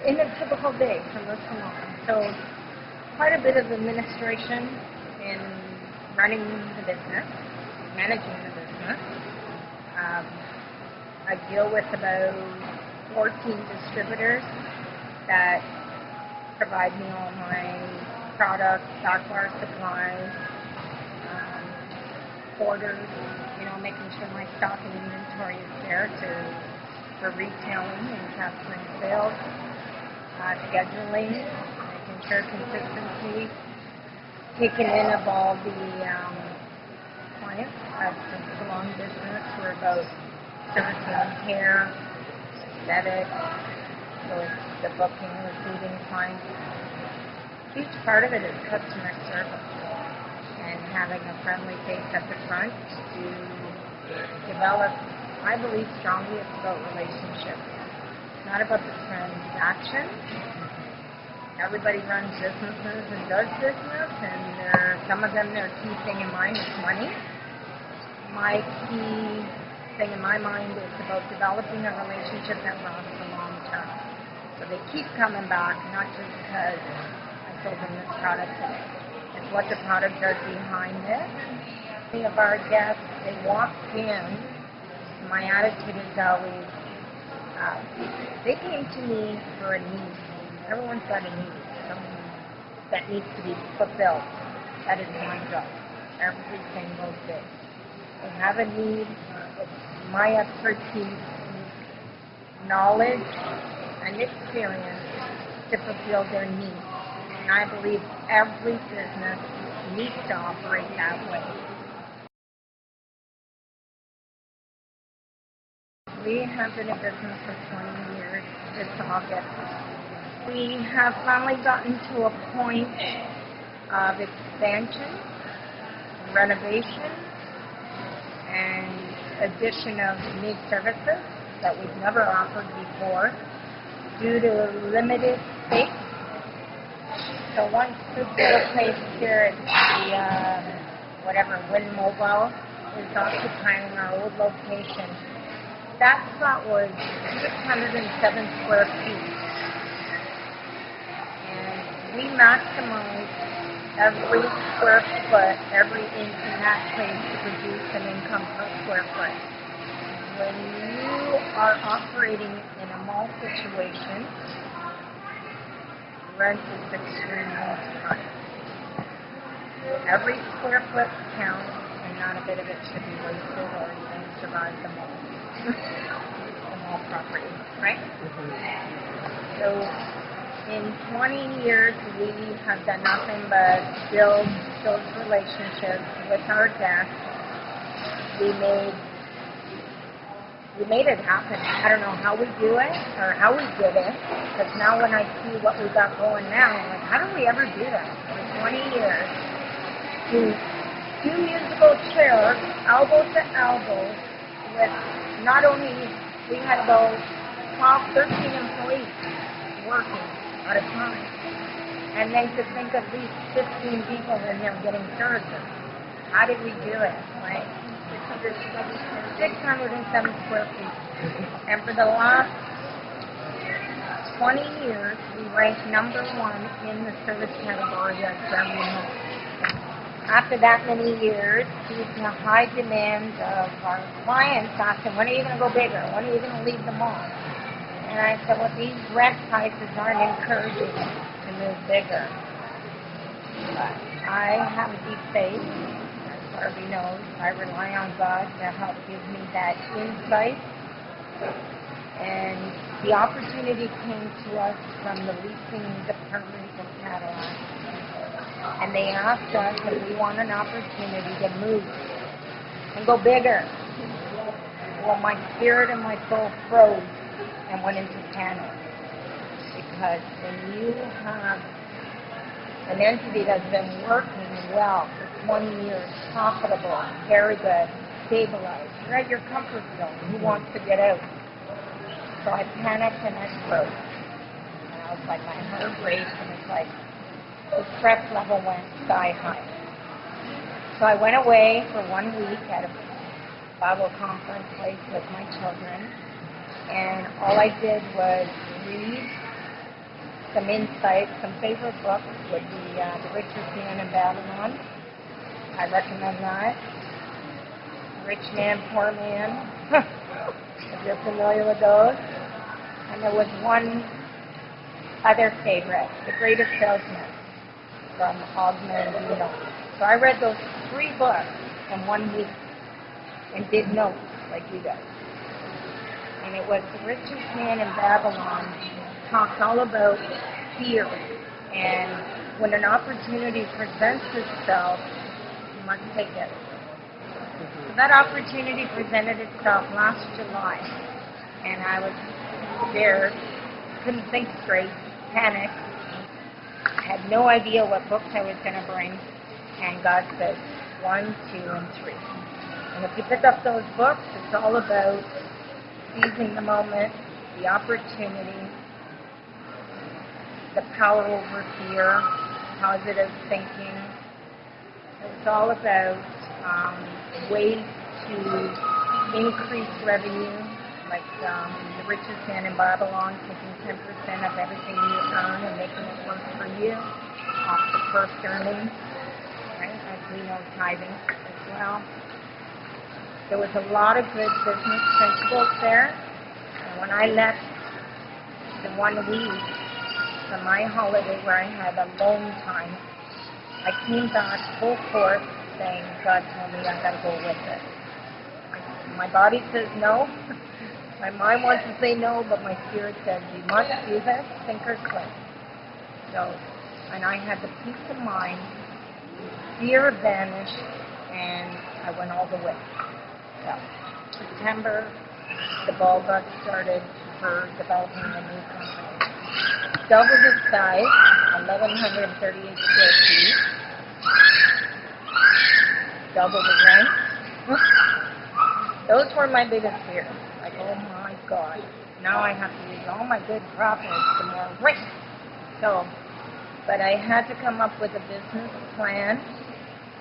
in a typical day from the salon. So quite a bit of administration in running the business, managing the business. I deal with about 14 distributors that provide me all my products, backbar supplies, orders, making sure my stock and inventory is there for retailing and capturing sales, scheduling, making sure consistency, taking in of all the clients of the salon business. We're about servicing hair, aesthetics, so it's the booking, receiving clients. A huge part of it is customer service and having a friendly face at the front to develop. I believe strongly it's about relationships. It's not about the transaction. Everybody runs businesses and does business, and some of them, their key thing in mind is money. My key thing in my mind is about developing a relationship that lasts a long term. So they keep coming back, not just because I sold them this product today. It's what the product does behind it. Many of our guests, they walk in, my attitude is always, they came to me for a need. Everyone's got a need, something that needs to be fulfilled. That is my job. Every single day. They have a need. It's my expertise, knowledge, and experience to fulfill their needs. And I believe every business needs to operate that way. We have been in business for 20 years this August. We have finally gotten to a point of expansion, renovation, and addition of new services that we've never offered before due to limited space. So once this little place here at the Wynn Mobile is occupying our old location, that spot was 607 square feet. And we maximized every square foot, every inch in that place to produce an income per square foot. When you are operating in a mall situation, rent is extremely high. Every square foot counts, and not a bit of it should be wasted or even survive the mall. The mall property, right? So in 20 years, we have done nothing but build those relationships with our guests. We made it happen. I don't know how we do it or how we did it, because now when I see what we got going now, I'm like, how did we ever do that for 20 years? To do musical chairs, elbow to elbow, with not only, we had about 12, 13 employees working at a time. And then to think of these 15 people in there getting services. How did we do it? Like 607 square feet. And for the last 20 years, we ranked number one in the service category at Fairview. After that many years, due to the high demand of our clients asking, when are you going to go bigger? When are you going to leave the mall? And I said, well, these rent prices aren't encouraging to move bigger. But I have a deep faith. As Barbie knows, I rely on God to help give me that insight. And the opportunity came to us from the leasing department of Cadillac. And they asked us if we want an opportunity to move and go bigger. Well, my spirit and my soul froze and went into panic. Because when you have an entity that's been working well for 20 years, profitable, very good, stabilized, you're at your comfort zone. Who wants to get out? So I panicked and I froze. And I was like, my heart raced, and it's like, the stress level went sky high. So I went away for 1 week at a Bible conference place with my children, and all I did was read, some insights. Some favorite books would be The Richest Man in Babylon. I recommend that. Rich Man, Poor Man. If you're familiar with those. And there was one other favorite, The Greatest Salesman from Ogman. So I read those 3 books in 1 week and did notes like you guys. And it was The Richest Man in Babylon talks all about fear. And when an opportunity presents itself, you must take it. So that opportunity presented itself last July. And I was scared, couldn't think straight, panicked, had no idea what books I was going to bring. And God said, 1, 2, and 3. And if you pick up those books, it's all about seizing the moment, the opportunity, the power over fear, positive thinking. It's all about ways to increase revenue, like The Richest Man in Babylon, taking 10% of everything you earn and making it work for you off the first earnings, right? As we know, tithing as well. There was a lot of good business principles there. And when I left the 1 week for my holiday where I had alone time, I came back full force saying, God told me I got to go with it. My body says no. My mind wants to say no, but my spirit says, you must do this, sink or swim. So, and I had the peace of mind, fear vanished, and I went all the way. So, September, the ball got started for developing a new company. Double the size, 1,138 square feet. Double the rent. Those were my biggest fears. Like, oh my God, now I have to use all my good profits for more rent. So, but I had to come up with a business plan.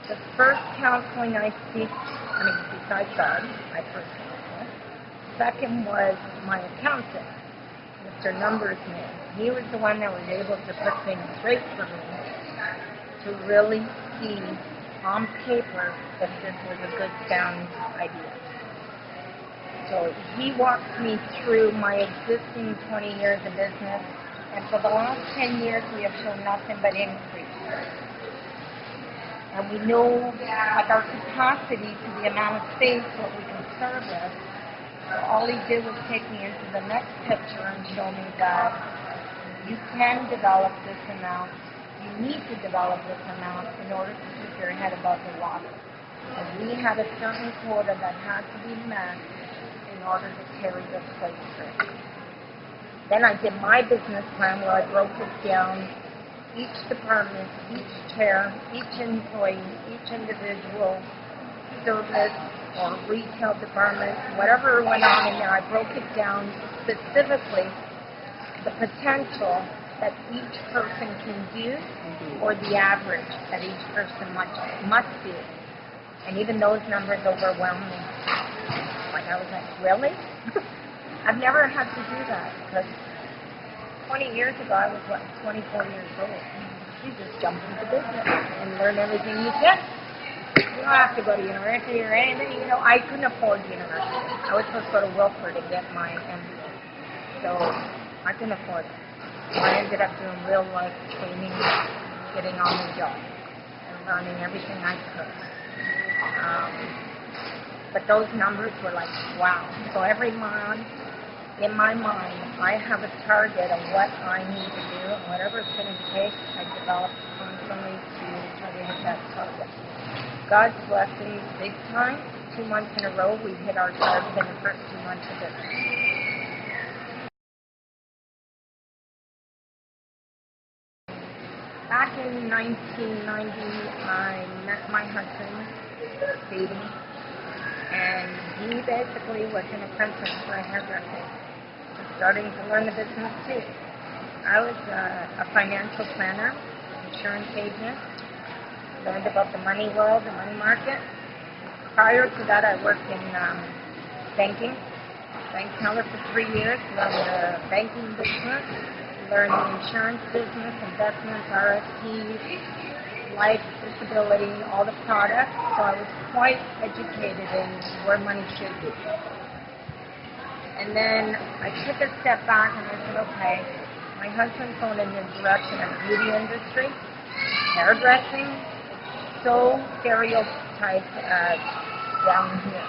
The first counseling I seek, besides God, I first counseled. Second was my accountant, Mr. Numbers Man. He was the one that was able to put things straight for me to really see on paper if this was a good, sound idea. So he walked me through my existing 20 years of business, and for the last 10 years we have shown nothing but increase. And we know, like, our capacity to the amount of space what we can service. So all he did was take me into the next picture and show me that you can develop this amount. You need to develop this amount in order to keep your head above the water. And we had a certain quota that had to be met in order to carry this place through. Then I did my business plan where I broke it down. Each department, each chair, each employee, each individual service or retail department, whatever went on in there, I broke it down specifically the potential that each person can do or the average that each person must do. And even those numbers overwhelmed me. Like, I was like, really? I've never had to do that because 20 years ago, I was, 24 years old. You just jump into business and learn everything you can. You don't have to go to university or anything. I couldn't afford university. I was supposed to go to Wilford to get my MBA. So I couldn't afford it. So I ended up doing real life training, getting on the job, and learning everything I could. But those numbers were like, wow. So every month, in my mind, I have a target of what I need to do, and whatever it's going to take, I develop constantly to try to hit that target. God's blessings big time. 2 months in a row, we hit our target in the first 2 months of business. Back in 1990, I met my husband, Steve, and he basically was an apprentice for a hairdresser. Starting to learn the business too. I was a financial planner, insurance agent, learned about the money world, the money market. Prior to that, I worked in banking, bank teller for 3 years, learned the banking business, learn the insurance business, investments, RSPs, life, disability, all the products. So I was quite educated in where money should be. And then I took a step back and I said, okay, my husband's going in the direction of the beauty industry, hairdressing, so stereotyped down here.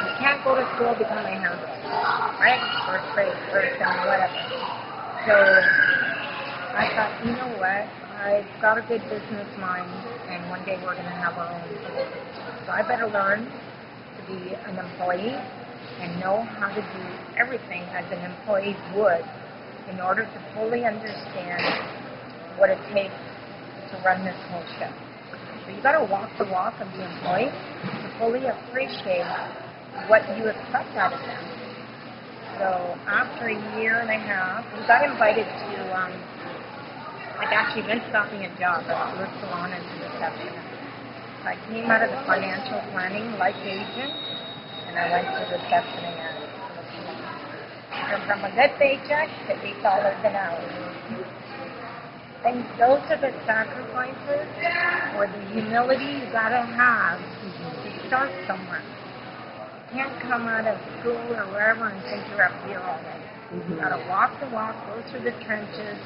You can't go to school to become a hairdresser, right? First grade, first and whatever. So I thought, you know what? I've got a good business mind, and one day we're going to have our own business. So I better learn to be an employee and know how to do everything as an employee would in order to fully understand what it takes to run this whole show. So you got to walk the walk of the employee to fully appreciate what you expect out of them. So after a year and a half, we got invited to, like actually Vince got me a job at the Salon as a receptionist. I came out of the financial planning life agent, and I went to reception again. And from a good paycheck to $8 an hour. And those are the sacrifices or the humility you gotta have to start somewhere. You can't come out of school or wherever and think you're up here already. You gotta walk the walk, go through the trenches,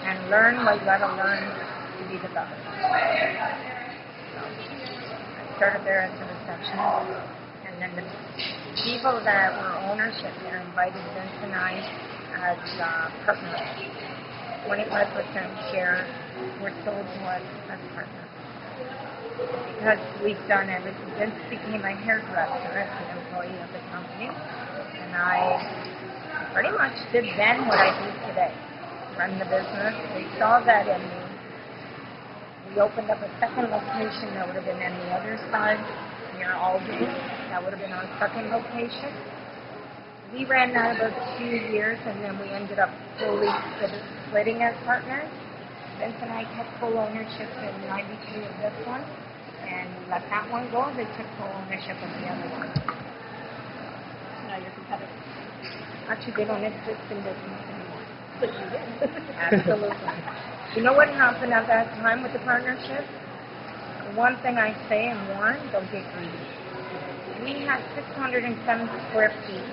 and learn what you gotta learn to be the best. So I started there as a receptionist, and then the people that were ownership there invited Vince and I as partners. 25% share were sold to us as partners. Because we've done everything. Vince became a hairdresser as an employee of the company, and I pretty much did then what I do today. Run the business. They saw that in me. We opened up a second location that would have been on the other side, near Albany. That would have been our second location. We ran that about 2 years, and then we ended up fully splitting as partners. Vince and I kept full ownership in 93 of this one, and we let that one go. They took full ownership of the other one. Now you're competitive. Actually, they don't exist in business anymore. But you did. Absolutely. You know what happened at that time with the partnership? One thing I say and warn, don't get greedy. We had 607 square feet.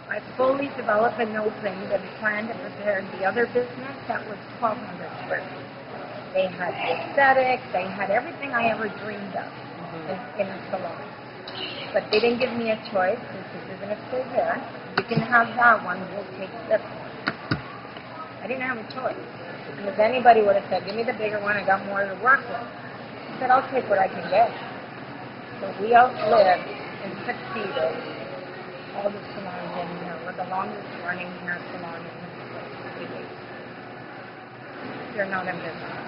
I fully developed and opened and planned and prepared the other business that was 1,200 square feet. They had the aesthetic, they had everything I ever dreamed of in a salon. But they didn't give me a choice. They said, you're going to stay here. You can have that one, we'll take this one. I didn't have a choice. And if anybody would have said, give me the bigger one, I got more to work with. I said, I'll take what I can get. So we outlived and succeeded all the salons in here. We're the longest running hair salon in this place. They're not in business.